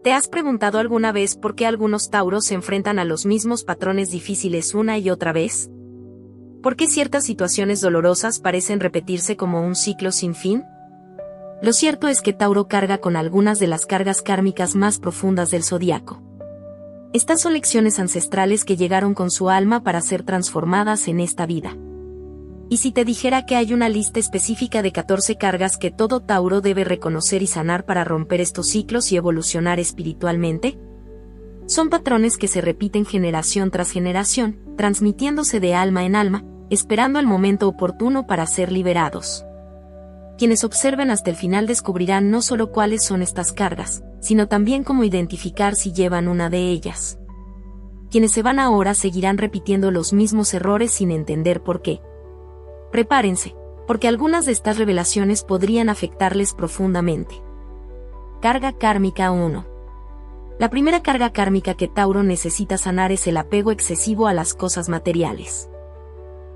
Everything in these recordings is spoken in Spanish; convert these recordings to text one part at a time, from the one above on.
¿Te has preguntado alguna vez por qué algunos tauros se enfrentan a los mismos patrones difíciles una y otra vez? ¿Por qué ciertas situaciones dolorosas parecen repetirse como un ciclo sin fin? Lo cierto es que Tauro carga con algunas de las cargas kármicas más profundas del zodiaco. Estas son lecciones ancestrales que llegaron con su alma para ser transformadas en esta vida. ¿Y si te dijera que hay una lista específica de 14 cargas que todo Tauro debe reconocer y sanar para romper estos ciclos y evolucionar espiritualmente? Son patrones que se repiten generación tras generación, transmitiéndose de alma en alma, esperando el momento oportuno para ser liberados. Quienes observen hasta el final descubrirán no solo cuáles son estas cargas, sino también cómo identificar si llevan una de ellas. Quienes se van ahora seguirán repitiendo los mismos errores sin entender por qué. Prepárense, porque algunas de estas revelaciones podrían afectarles profundamente. Carga kármica 1. La primera carga kármica que Tauro necesita sanar es el apego excesivo a las cosas materiales.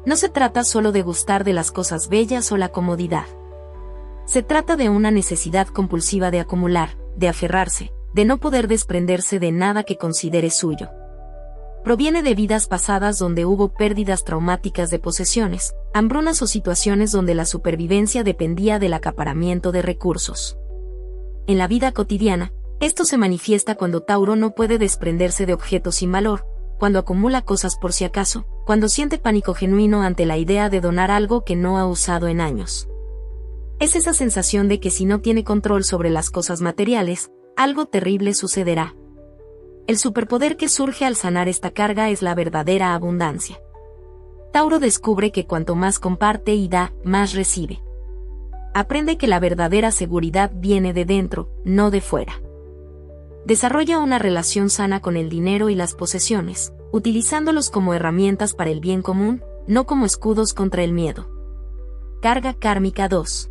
No se trata solo de gustar de las cosas bellas o la comodidad. Se trata de una necesidad compulsiva de acumular, de aferrarse, de no poder desprenderse de nada que considere suyo. Proviene de vidas pasadas donde hubo pérdidas traumáticas de posesiones, hambrunas o situaciones donde la supervivencia dependía del acaparamiento de recursos. En la vida cotidiana, esto se manifiesta cuando Tauro no puede desprenderse de objetos sin valor, cuando acumula cosas por si acaso, cuando siente pánico genuino ante la idea de donar algo que no ha usado en años. Es esa sensación de que si no tiene control sobre las cosas materiales, algo terrible sucederá. El superpoder que surge al sanar esta carga es la verdadera abundancia. Tauro descubre que cuanto más comparte y da, más recibe. Aprende que la verdadera seguridad viene de dentro, no de fuera. Desarrolla una relación sana con el dinero y las posesiones, utilizándolos como herramientas para el bien común, no como escudos contra el miedo. Carga kármica 2.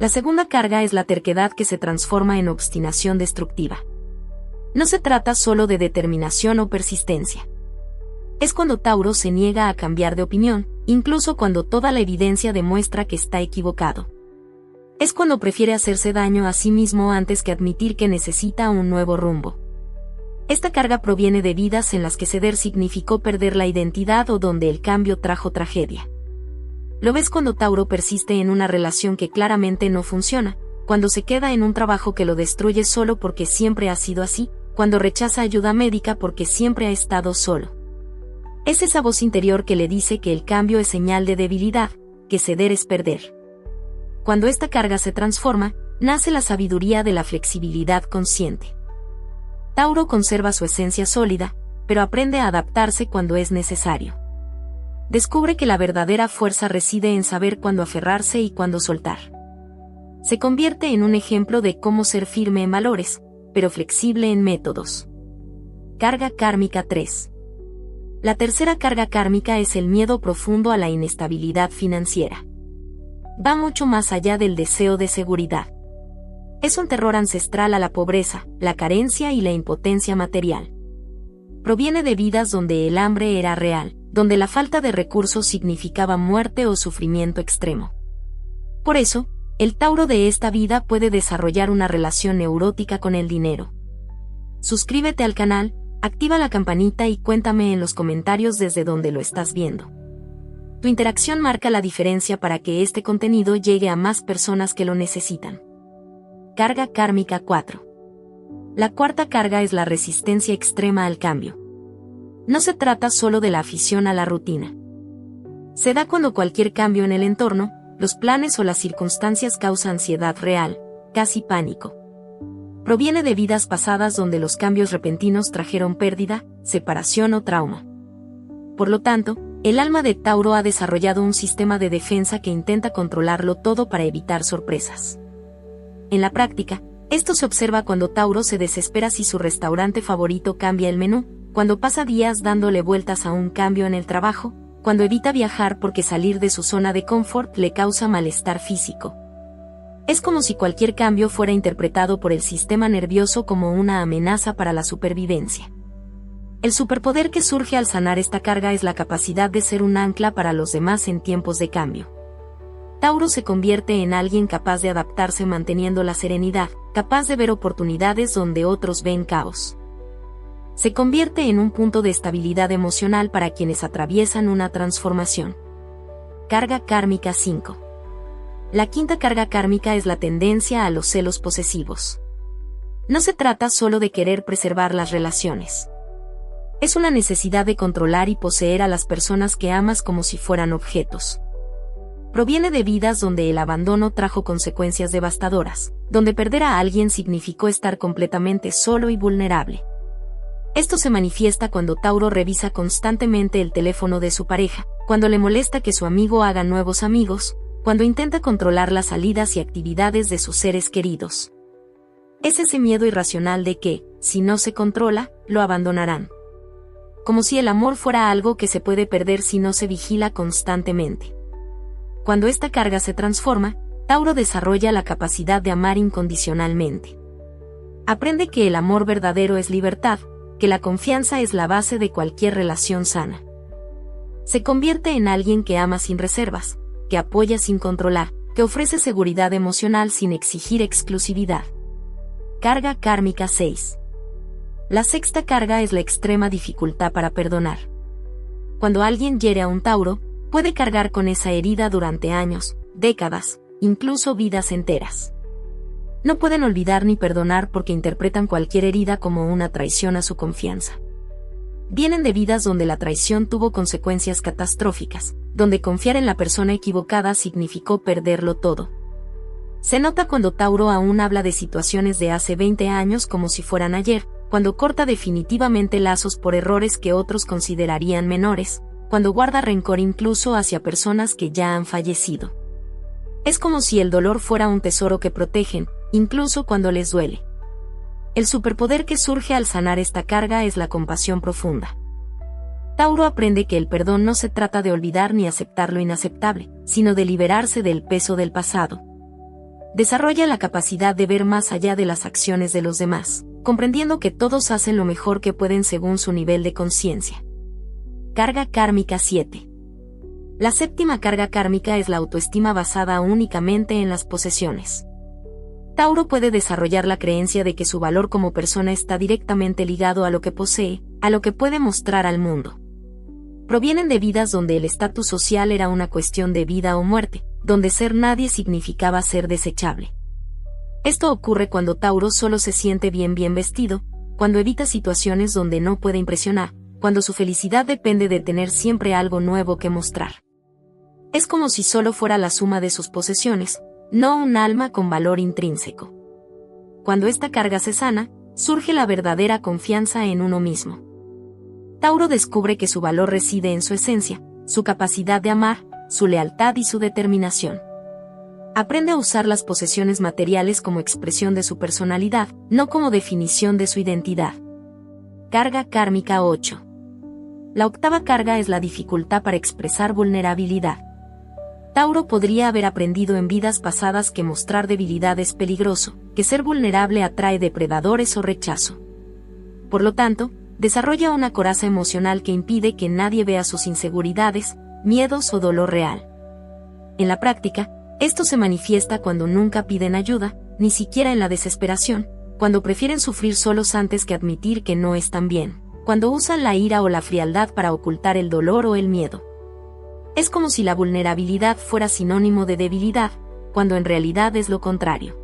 La segunda carga es la terquedad que se transforma en obstinación destructiva. No se trata solo de determinación o persistencia. Es cuando Tauro se niega a cambiar de opinión, incluso cuando toda la evidencia demuestra que está equivocado. Es cuando prefiere hacerse daño a sí mismo antes que admitir que necesita un nuevo rumbo. Esta carga proviene de vidas en las que ceder significó perder la identidad o donde el cambio trajo tragedia. Lo ves cuando Tauro persiste en una relación que claramente no funciona, cuando se queda en un trabajo que lo destruye solo porque siempre ha sido así, cuando rechaza ayuda médica porque siempre ha estado solo. Es esa voz interior que le dice que el cambio es señal de debilidad, que ceder es perder. Cuando esta carga se transforma, nace la sabiduría de la flexibilidad consciente. Tauro conserva su esencia sólida, pero aprende a adaptarse cuando es necesario. Descubre que la verdadera fuerza reside en saber cuándo aferrarse y cuándo soltar. Se convierte en un ejemplo de cómo ser firme en valores, pero flexible en métodos. Carga kármica 3. La tercera carga kármica es el miedo profundo a la inestabilidad financiera. Va mucho más allá del deseo de seguridad. Es un terror ancestral a la pobreza, la carencia y la impotencia material. Proviene de vidas donde el hambre era real, donde la falta de recursos significaba muerte o sufrimiento extremo. Por eso, el Tauro de esta vida puede desarrollar una relación neurótica con el dinero. Suscríbete al canal, activa la campanita y cuéntame en los comentarios desde donde lo estás viendo. Tu interacción marca la diferencia para que este contenido llegue a más personas que lo necesitan. Carga kármica 4. La cuarta carga es la resistencia extrema al cambio. No se trata solo de la afición a la rutina. Se da cuando cualquier cambio en el entorno, los planes o las circunstancias causa ansiedad real, casi pánico. Proviene de vidas pasadas donde los cambios repentinos trajeron pérdida, separación o trauma. Por lo tanto, el alma de Tauro ha desarrollado un sistema de defensa que intenta controlarlo todo para evitar sorpresas. En la práctica, esto se observa cuando Tauro se desespera si su restaurante favorito cambia el menú, cuando pasa días dándole vueltas a un cambio en el trabajo, cuando evita viajar porque salir de su zona de confort le causa malestar físico. Es como si cualquier cambio fuera interpretado por el sistema nervioso como una amenaza para la supervivencia. El superpoder que surge al sanar esta carga es la capacidad de ser un ancla para los demás en tiempos de cambio. Tauro se convierte en alguien capaz de adaptarse manteniendo la serenidad, capaz de ver oportunidades donde otros ven caos. Se convierte en un punto de estabilidad emocional para quienes atraviesan una transformación. Carga kármica 5. La quinta carga kármica es la tendencia a los celos posesivos. No se trata solo de querer preservar las relaciones. Es una necesidad de controlar y poseer a las personas que amas como si fueran objetos. Proviene de vidas donde el abandono trajo consecuencias devastadoras, donde perder a alguien significó estar completamente solo y vulnerable. Esto se manifiesta cuando Tauro revisa constantemente el teléfono de su pareja, cuando le molesta que su amigo haga nuevos amigos, cuando intenta controlar las salidas y actividades de sus seres queridos. Es ese miedo irracional de que, si no se controla, lo abandonarán. Como si el amor fuera algo que se puede perder si no se vigila constantemente. Cuando esta carga se transforma, Tauro desarrolla la capacidad de amar incondicionalmente. Aprende que el amor verdadero es libertad, que la confianza es la base de cualquier relación sana. Se convierte en alguien que ama sin reservas, que apoya sin controlar, que ofrece seguridad emocional sin exigir exclusividad. Carga kármica 6. La sexta carga es la extrema dificultad para perdonar. Cuando alguien hiere a un Tauro, puede cargar con esa herida durante años, décadas, incluso vidas enteras. No pueden olvidar ni perdonar porque interpretan cualquier herida como una traición a su confianza. Vienen de vidas donde la traición tuvo consecuencias catastróficas, donde confiar en la persona equivocada significó perderlo todo. Se nota cuando Tauro aún habla de situaciones de hace 20 años como si fueran ayer, cuando corta definitivamente lazos por errores que otros considerarían menores, cuando guarda rencor incluso hacia personas que ya han fallecido. Es como si el dolor fuera un tesoro que protegen, incluso cuando les duele. El superpoder que surge al sanar esta carga es la compasión profunda. Tauro aprende que el perdón no se trata de olvidar ni aceptar lo inaceptable, sino de liberarse del peso del pasado. Desarrolla la capacidad de ver más allá de las acciones de los demás, comprendiendo que todos hacen lo mejor que pueden según su nivel de conciencia. Carga kármica 7. La séptima carga kármica es la autoestima basada únicamente en las posesiones. Tauro puede desarrollar la creencia de que su valor como persona está directamente ligado a lo que posee, a lo que puede mostrar al mundo. Provienen de vidas donde el estatus social era una cuestión de vida o muerte, donde ser nadie significaba ser desechable. Esto ocurre cuando Tauro solo se siente bien vestido, cuando evita situaciones donde no puede impresionar, cuando su felicidad depende de tener siempre algo nuevo que mostrar. Es como si solo fuera la suma de sus posesiones, no un alma con valor intrínseco. Cuando esta carga se sana, surge la verdadera confianza en uno mismo. Tauro descubre que su valor reside en su esencia, su capacidad de amar, su lealtad y su determinación. Aprende a usar las posesiones materiales como expresión de su personalidad, no como definición de su identidad. Carga kármica 8. La octava carga es la dificultad para expresar vulnerabilidad. Tauro podría haber aprendido en vidas pasadas que mostrar debilidad es peligroso, que ser vulnerable atrae depredadores o rechazo. Por lo tanto, desarrolla una coraza emocional que impide que nadie vea sus inseguridades, miedos o dolor real. En la práctica, esto se manifiesta cuando nunca piden ayuda, ni siquiera en la desesperación, cuando prefieren sufrir solos antes que admitir que no están bien, cuando usan la ira o la frialdad para ocultar el dolor o el miedo. Es como si la vulnerabilidad fuera sinónimo de debilidad, cuando en realidad es lo contrario.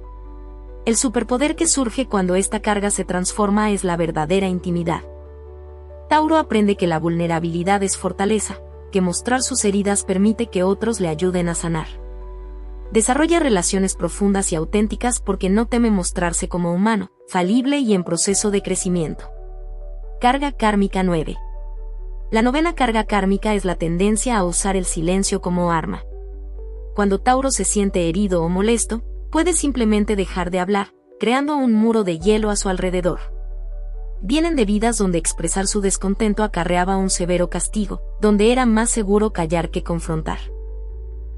El superpoder que surge cuando esta carga se transforma es la verdadera intimidad. Tauro aprende que la vulnerabilidad es fortaleza, que mostrar sus heridas permite que otros le ayuden a sanar. Desarrolla relaciones profundas y auténticas porque no teme mostrarse como humano, falible y en proceso de crecimiento. Carga kármica 9. La novena carga kármica es la tendencia a usar el silencio como arma. Cuando Tauro se siente herido o molesto, puede simplemente dejar de hablar, creando un muro de hielo a su alrededor. Vienen de vidas donde expresar su descontento acarreaba un severo castigo, donde era más seguro callar que confrontar.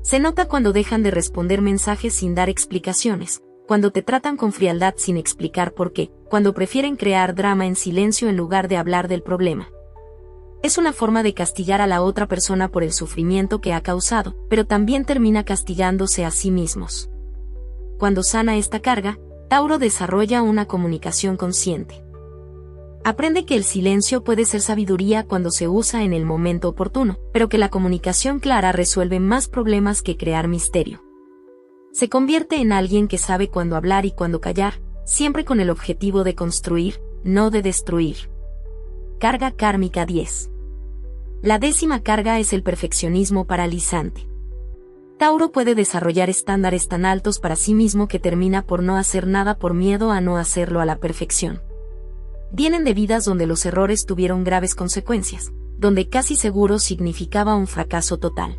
Se nota cuando dejan de responder mensajes sin dar explicaciones, cuando te tratan con frialdad sin explicar por qué, cuando prefieren crear drama en silencio en lugar de hablar del problema. Es una forma de castigar a la otra persona por el sufrimiento que ha causado, pero también termina castigándose a sí mismos. Cuando sana esta carga, Tauro desarrolla una comunicación consciente. Aprende que el silencio puede ser sabiduría cuando se usa en el momento oportuno, pero que la comunicación clara resuelve más problemas que crear misterio. Se convierte en alguien que sabe cuándo hablar y cuándo callar, siempre con el objetivo de construir, no de destruir. Carga kármica 10. La 10ª carga es el perfeccionismo paralizante. Tauro puede desarrollar estándares tan altos para sí mismo que termina por no hacer nada por miedo a no hacerlo a la perfección. Vienen de vidas donde los errores tuvieron graves consecuencias, donde casi seguro significaba un fracaso total.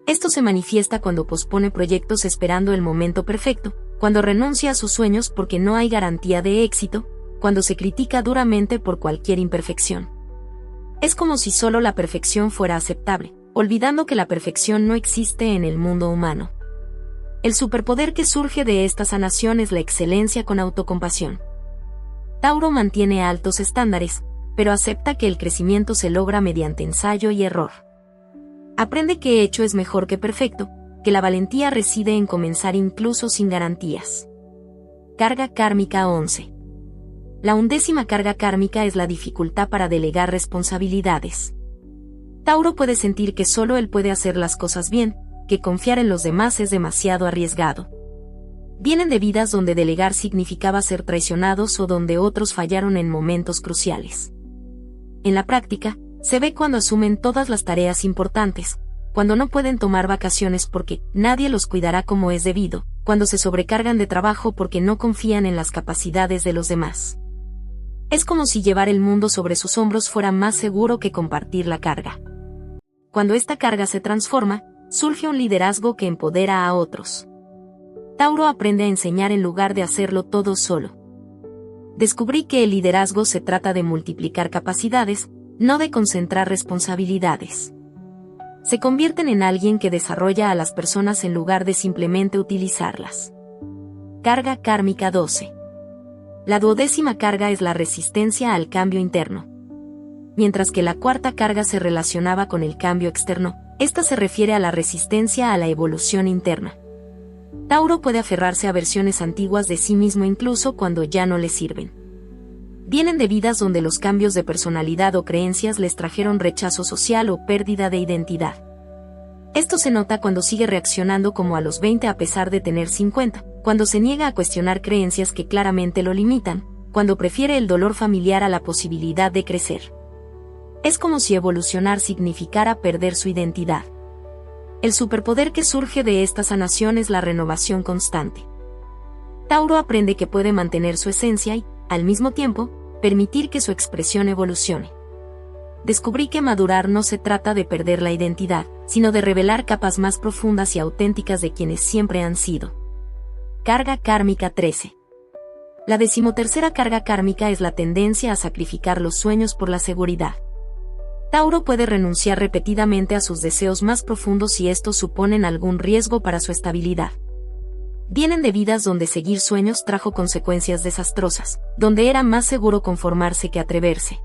Esto se manifiesta cuando pospone proyectos esperando el momento perfecto, cuando renuncia a sus sueños porque no hay garantía de éxito, cuando se critica duramente por cualquier imperfección. Es como si solo la perfección fuera aceptable, olvidando que la perfección no existe en el mundo humano. El superpoder que surge de esta sanación es la excelencia con autocompasión. Tauro mantiene altos estándares, pero acepta que el crecimiento se logra mediante ensayo y error. Aprende que hecho es mejor que perfecto, que la valentía reside en comenzar incluso sin garantías. Carga kármica 11. La 11ª carga kármica es la dificultad para delegar responsabilidades. Tauro puede sentir que solo él puede hacer las cosas bien, que confiar en los demás es demasiado arriesgado. Vienen de vidas donde delegar significaba ser traicionados o donde otros fallaron en momentos cruciales. En la práctica, se ve cuando asumen todas las tareas importantes, cuando no pueden tomar vacaciones porque nadie los cuidará como es debido, cuando se sobrecargan de trabajo porque no confían en las capacidades de los demás. Es como si llevar el mundo sobre sus hombros fuera más seguro que compartir la carga. Cuando esta carga se transforma, surge un liderazgo que empodera a otros. Tauro aprende a enseñar en lugar de hacerlo todo solo. Descubrí que el liderazgo se trata de multiplicar capacidades, no de concentrar responsabilidades. Se convierten en alguien que desarrolla a las personas en lugar de simplemente utilizarlas. Carga kármica 12. La 12ª carga es la resistencia al cambio interno. Mientras que la 4ª carga se relacionaba con el cambio externo, esta se refiere a la resistencia a la evolución interna. Tauro puede aferrarse a versiones antiguas de sí mismo incluso cuando ya no le sirven. Vienen de vidas donde los cambios de personalidad o creencias les trajeron rechazo social o pérdida de identidad. Esto se nota cuando sigue reaccionando como a los 20 a pesar de tener 50, cuando se niega a cuestionar creencias que claramente lo limitan, cuando prefiere el dolor familiar a la posibilidad de crecer. Es como si evolucionar significara perder su identidad. El superpoder que surge de esta sanación es la renovación constante. Tauro aprende que puede mantener su esencia y, al mismo tiempo, permitir que su expresión evolucione. Descubrí que madurar no se trata de perder la identidad, sino de revelar capas más profundas y auténticas de quienes siempre han sido. Carga kármica 13. La 13ª carga kármica es la tendencia a sacrificar los sueños por la seguridad. Tauro puede renunciar repetidamente a sus deseos más profundos si estos suponen algún riesgo para su estabilidad. Vienen de vidas donde seguir sueños trajo consecuencias desastrosas, donde era más seguro conformarse que atreverse.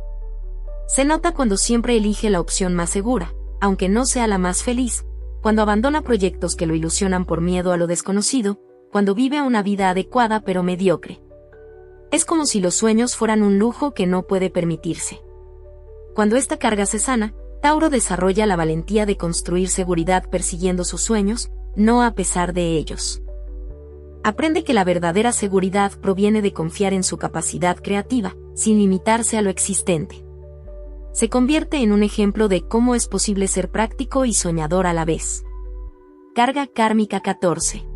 Se nota cuando siempre elige la opción más segura, aunque no sea la más feliz, cuando abandona proyectos que lo ilusionan por miedo a lo desconocido, cuando vive una vida adecuada pero mediocre. Es como si los sueños fueran un lujo que no puede permitirse. Cuando esta carga se sana, Tauro desarrolla la valentía de construir seguridad persiguiendo sus sueños, no a pesar de ellos. Aprende que la verdadera seguridad proviene de confiar en su capacidad creativa, sin limitarse a lo existente. Se convierte en un ejemplo de cómo es posible ser práctico y soñador a la vez. Carga kármica 14.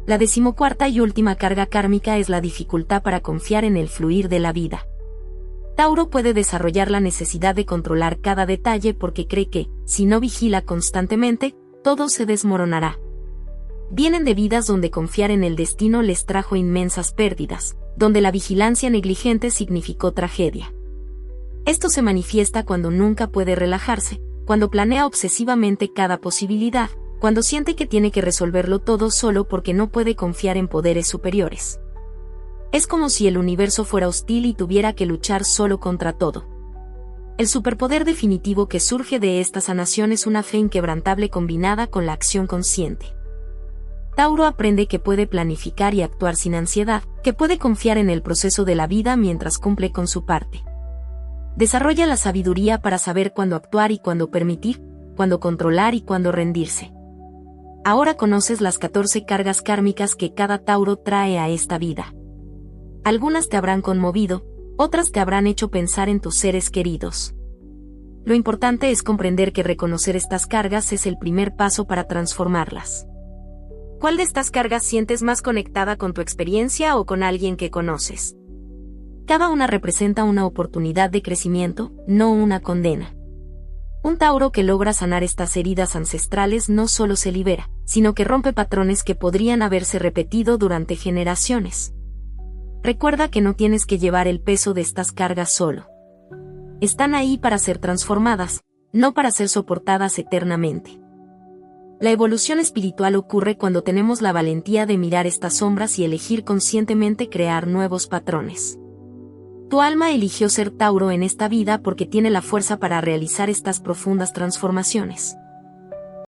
La 14ª y última carga kármica es la dificultad para confiar en el fluir de la vida. Tauro puede desarrollar la necesidad de controlar cada detalle porque cree que, si no vigila constantemente, todo se desmoronará. Vienen de vidas donde confiar en el destino les trajo inmensas pérdidas, donde la vigilancia negligente significó tragedia. Esto se manifiesta cuando nunca puede relajarse, cuando planea obsesivamente cada posibilidad, cuando siente que tiene que resolverlo todo solo porque no puede confiar en poderes superiores. Es como si el universo fuera hostil y tuviera que luchar solo contra todo. El superpoder definitivo que surge de esta sanación es una fe inquebrantable combinada con la acción consciente. Tauro aprende que puede planificar y actuar sin ansiedad, que puede confiar en el proceso de la vida mientras cumple con su parte. Desarrolla la sabiduría para saber cuándo actuar y cuándo permitir, cuándo controlar y cuándo rendirse. Ahora conoces las 14 cargas kármicas que cada Tauro trae a esta vida. Algunas te habrán conmovido, otras te habrán hecho pensar en tus seres queridos. Lo importante es comprender que reconocer estas cargas es el primer paso para transformarlas. ¿Cuál de estas cargas sientes más conectada con tu experiencia o con alguien que conoces? Cada una representa una oportunidad de crecimiento, no una condena. Un Tauro que logra sanar estas heridas ancestrales no solo se libera, sino que rompe patrones que podrían haberse repetido durante generaciones. Recuerda que no tienes que llevar el peso de estas cargas solo. Están ahí para ser transformadas, no para ser soportadas eternamente. La evolución espiritual ocurre cuando tenemos la valentía de mirar estas sombras y elegir conscientemente crear nuevos patrones. Tu alma eligió ser Tauro en esta vida porque tiene la fuerza para realizar estas profundas transformaciones.